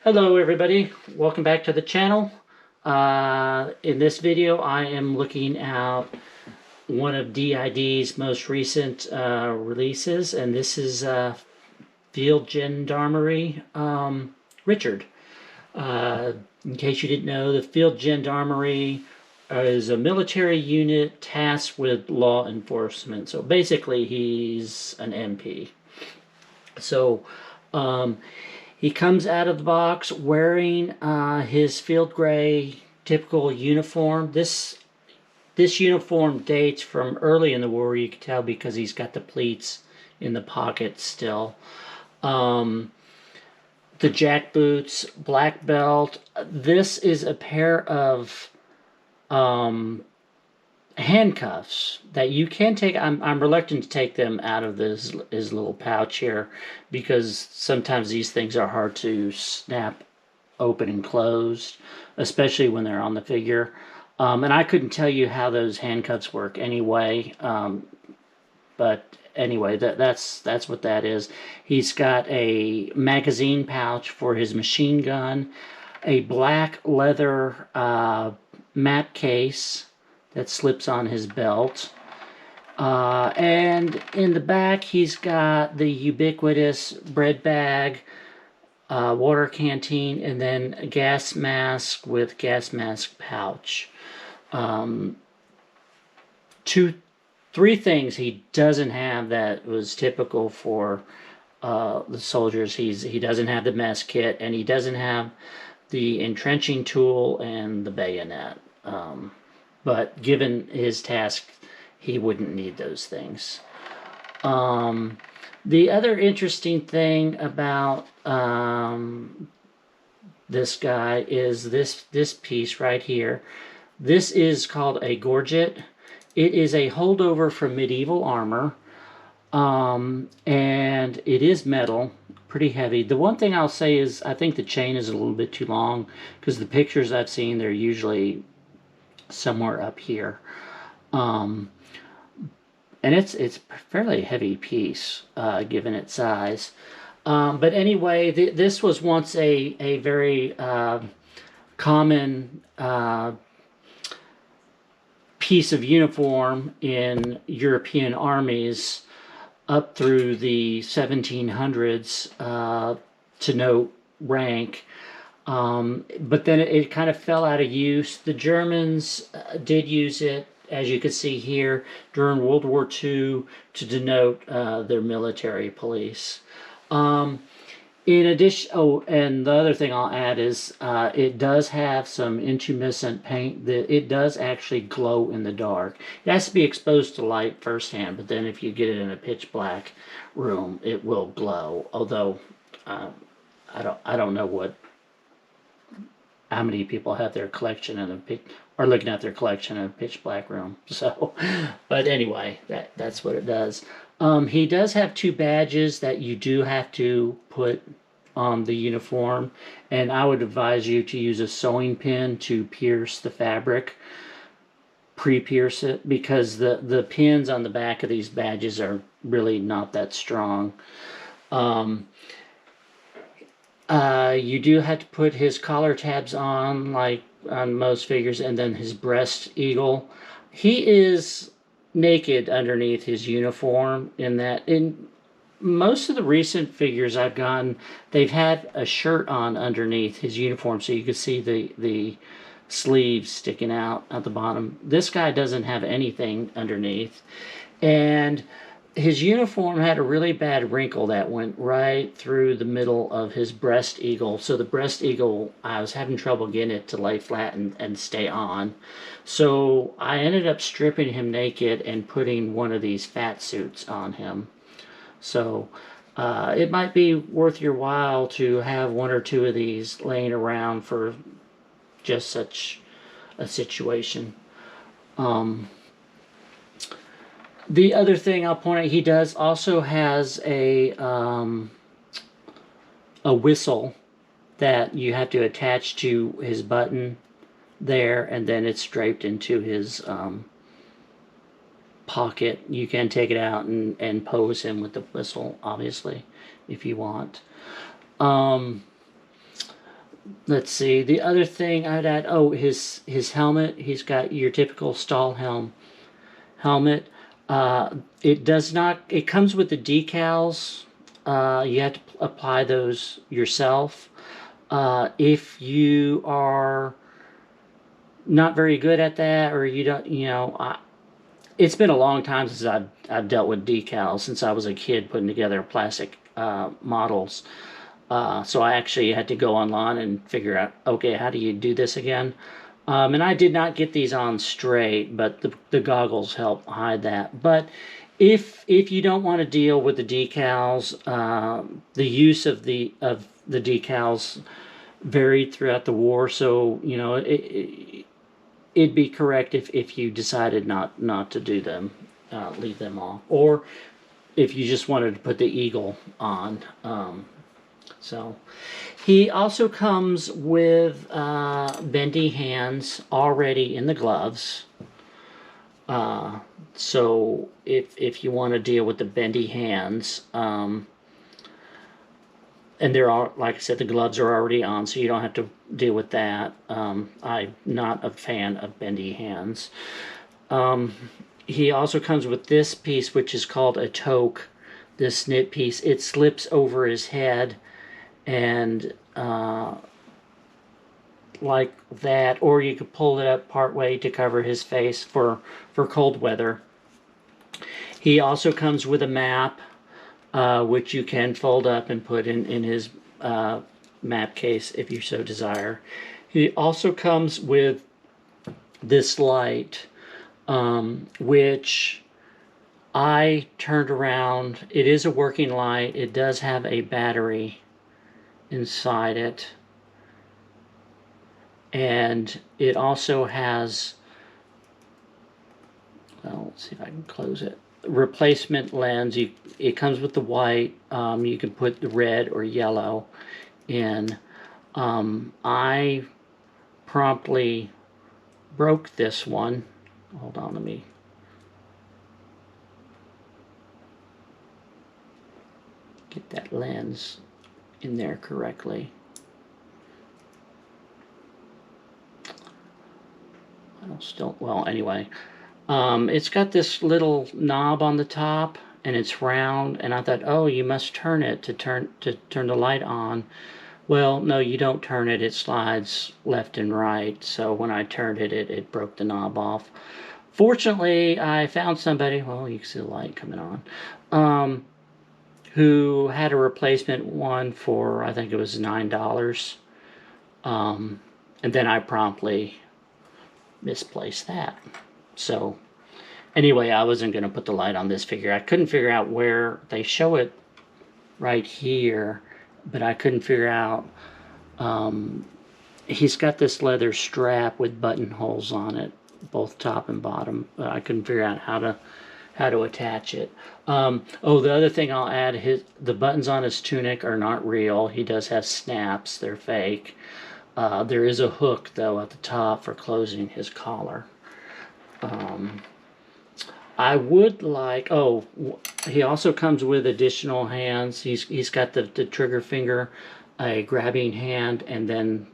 Hello everybody, welcome back to the channel. In this video I am looking at one of DiD's most recent releases, and this is Field Gendarmerie Richard. In case you didn't know, the Field Gendarmerie is a military unit tasked with law enforcement. So basically he's an MP. So he comes out of the box wearing his field gray typical uniform. This uniform dates from early in the war. You can tell because he's got the pleats in the pocket still. The jack boots, black belt. This is a pair of handcuffs that you can take. I'm reluctant to take them out of his little pouch here because sometimes these things are hard to snap open and closed, especially when they're on the figure. And I couldn't tell you how those handcuffs work anyway. But anyway, that's what that is. He's got a magazine pouch for his machine gun, a black leather map case that slips on his belt. And in the back, he's got the ubiquitous bread bag, water canteen, and then a gas mask with gas mask pouch. Three things he doesn't have that was typical for the soldiers. He doesn't have the mess kit, and he doesn't have the entrenching tool and the bayonet. But given his task, he wouldn't need those things. The other interesting thing about this guy is this piece right here. This is called a gorget. It is a holdover from medieval armor, and it is metal, pretty heavy. The one thing I'll say is I think the chain is a little bit too long, because the pictures I've seen, they're usually somewhere up here. And it's a fairly heavy piece, given its size. But anyway, this was once a very common piece of uniform in European armies up through the 1700s to note rank. But then it kind of fell out of use. The Germans did use it, as you can see here, during World War II to denote their military police. In addition, and the other thing I'll add is it does have some intumescent paint. It does actually glow in the dark. It has to be exposed to light firsthand, but then if you get it in a pitch black room, it will glow. Although I don't know how many people have their collection in are looking at their collection in a pitch black room. So, but anyway, that's what it does. He does have two badges that you do have to put on the uniform, and I would advise you to use a sewing pin to pierce the fabric, pre-pierce it, because the pins on the back of these badges are really not that strong. You do have to put his collar tabs on, like on most figures, and then his breast eagle. He is naked underneath his uniform. In most of the recent figures I've gotten, they've had a shirt on underneath his uniform, so you can see the sleeves sticking out at the bottom. This guy doesn't have anything underneath, and his uniform had a really bad wrinkle that went right through the middle of his breast eagle. So the breast eagle, I was having trouble getting it to lay flat and stay on. So I ended up stripping him naked and putting one of these fat suits on him. So it might be worth your while to have one or two of these laying around for just such a situation. The other thing I'll point out, he does also has a whistle that you have to attach to his button there, and then it's draped into his pocket. You can take it out and pose him with the whistle, obviously, if you want. let's see. The other thing I'd add, oh, his helmet. He's got your typical stall helmet. It does not. It comes with the decals. You have to apply those yourself. If you are not very good at that, or you don't, it's been a long time since I've dealt with decals, since I was a kid putting together plastic models. So I actually had to go online and figure out, okay, how do you do this again? And I did not get these on straight, but the goggles help hide that. But if you don't want to deal with the decals, the use of the decals varied throughout the war. So it'd be correct if you decided not to do them, leave them off, or if you just wanted to put the eagle on. So he also comes with bendy hands already in the gloves. So if you want to deal with the bendy hands, and there are, like I said, the gloves are already on, so you don't have to deal with that. I'm not a fan of bendy hands. He also comes with this piece, which is called a toque, this knit piece. It slips over his head, and like that, or you could pull it up part way to cover his face for cold weather. He also comes with a map, which you can fold up and put in his map case if you so desire. He also comes with this light, which I turned around. It is a working light. It does have a battery inside it, and it also has, well, let's see if I can close it, replacement lens. It comes with the white. You can put the red or yellow in. I promptly broke this one. Hold on, let me get that lens in there correctly. Well, anyway, it's got this little knob on the top, and it's round, and I thought, oh, you must turn it to turn the light on. Well, no, you don't turn it. It slides left and right. So when I turned it, it broke the knob off. Fortunately, I found somebody, well, you can see the light coming on, who had a replacement one for, I think it was $9. And then I promptly misplaced that. So anyway, I wasn't going to put the light on this figure. I couldn't figure out where they show it right here, but I couldn't figure out. He's got this leather strap with buttonholes on it, both top and bottom. But I couldn't figure out how to attach it. Oh, the other thing I'll add, the buttons on his tunic are not real. He does have snaps. They're fake. There is a hook, though, at the top for closing his collar. I would like, he also comes with additional hands. He's got the trigger finger, a grabbing hand, and then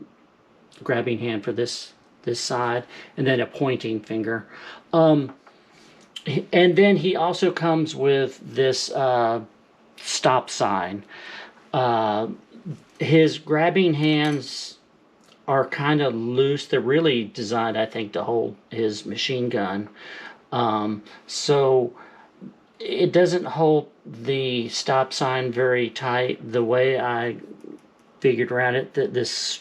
grabbing hand for this side, and then a pointing finger. And then he also comes with this stop sign. His grabbing hands are kind of loose. They're really designed, I think, to hold his machine gun. So it doesn't hold the stop sign very tight. The way I figured around it, that this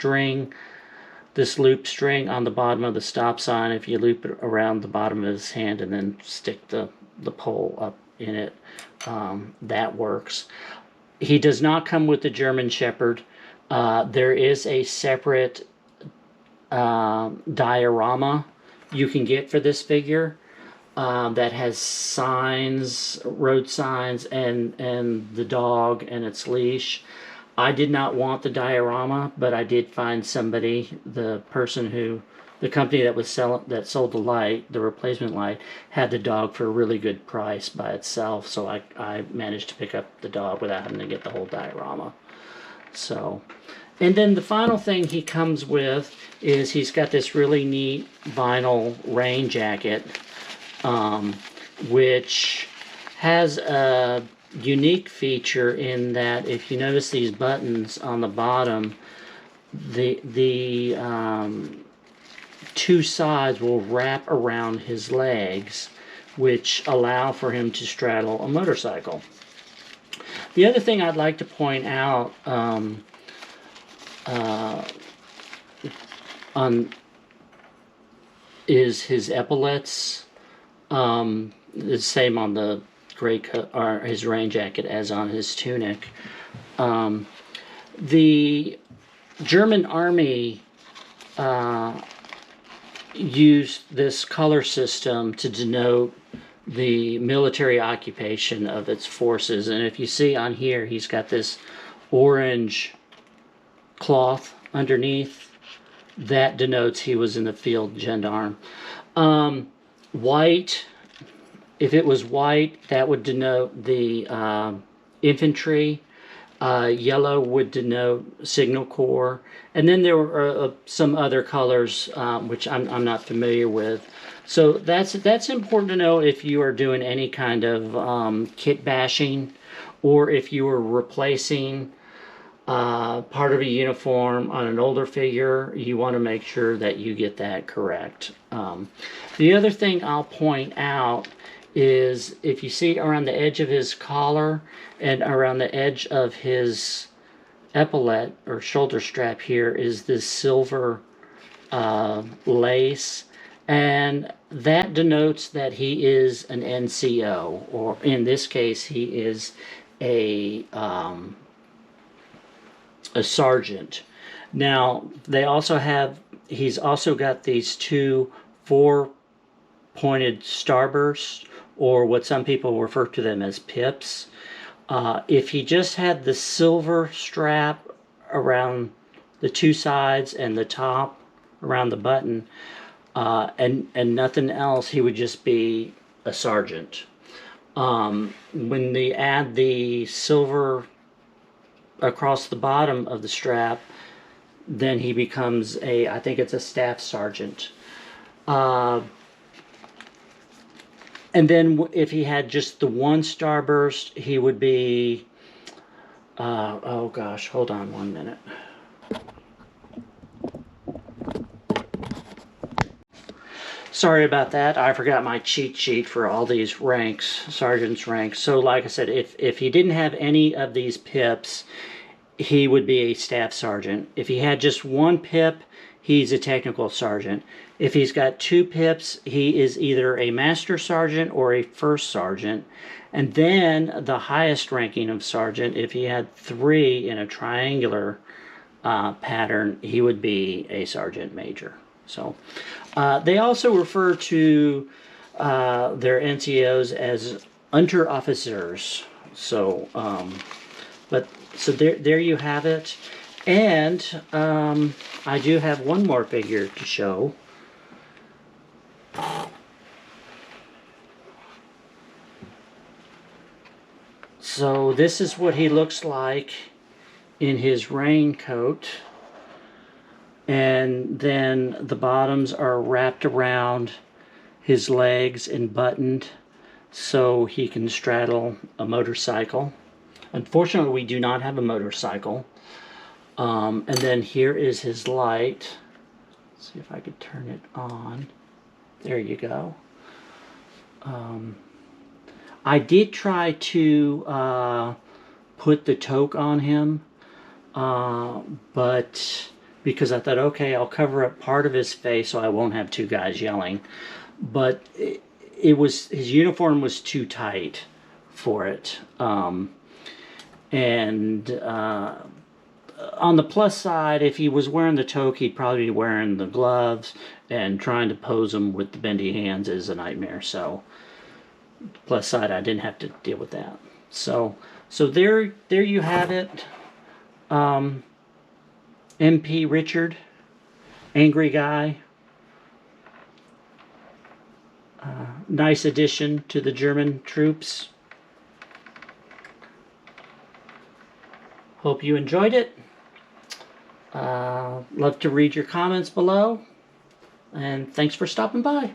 loop string on the bottom of the stop sign, if you loop it around the bottom of his hand and then stick the pole up in it, that works. He does not come with the German Shepherd. There is a separate diorama you can get for this figure that has signs, road signs, and the dog and its leash. I did not want the diorama, but I did find somebody, the company that sold the light, the replacement light, had the dog for a really good price by itself. So I managed to pick up the dog without having to get the whole diorama. So, And then the final thing he comes with is he's got this really neat vinyl rain jacket, which has a unique feature in that if you notice these buttons on the bottom, the two sides will wrap around his legs, which allow for him to straddle a motorcycle. The other thing I'd like to point out is his epaulets. The same on the gray or his rain jacket as on his tunic. The German army used this color system to denote the military occupation of its forces, and if you see on here, he's got this orange cloth underneath. That denotes he was in the field gendarme. White, if it was white, that would denote the infantry. Yellow would denote signal corps, and then there were some other colors which I'm not familiar with. So that's important to know if you are doing any kind of kit bashing, or if you are replacing part of a uniform on an older figure. You want to make sure that you get that correct. The other thing I'll point out is if you see around the edge of his collar and around the edge of his epaulette or shoulder strap here is this silver lace, and that denotes that he is an NCO, or in this case he is a sergeant. Now they also have, he's also got these two 4-pointed starbursts, or what some people refer to them as pips. If he just had the silver strap around the two sides and the top around the button, and nothing else, he would just be a sergeant. When they add the silver across the bottom of the strap, then he becomes I think it's a staff sergeant. And then if he had just the one starburst, he would be, oh gosh, hold on one minute. Sorry about that. I forgot my cheat sheet for all these ranks, sergeant's ranks. So like I said, if he didn't have any of these pips, he would be a staff sergeant. If he had just one pip, he's a technical sergeant. If he's got two pips, he is either a master sergeant or a first sergeant. And then the highest ranking of sergeant, if he had three in a triangular pattern, he would be a sergeant major. So they also refer to their NCOs as Unterofficers. So, so there you have it. And I do have one more figure to show. So this is what he looks like in his raincoat. And then the bottoms are wrapped around his legs and buttoned so he can straddle a motorcycle. Unfortunately, we do not have a motorcycle. And then here is his light. Let's see if I could turn it on. There you go. I did try to put the toque on him, but because I thought, okay, I'll cover up part of his face so I won't have two guys yelling. But it was, his uniform was too tight for it. On the plus side, if he was wearing the toque, he'd probably be wearing the gloves, and trying to pose him with the bendy hands is a nightmare. So, plus side, I didn't have to deal with that. So there you have it. MP Richard, angry guy. Nice addition to the German troops. Hope you enjoyed it. Love to read your comments below. And thanks for stopping by.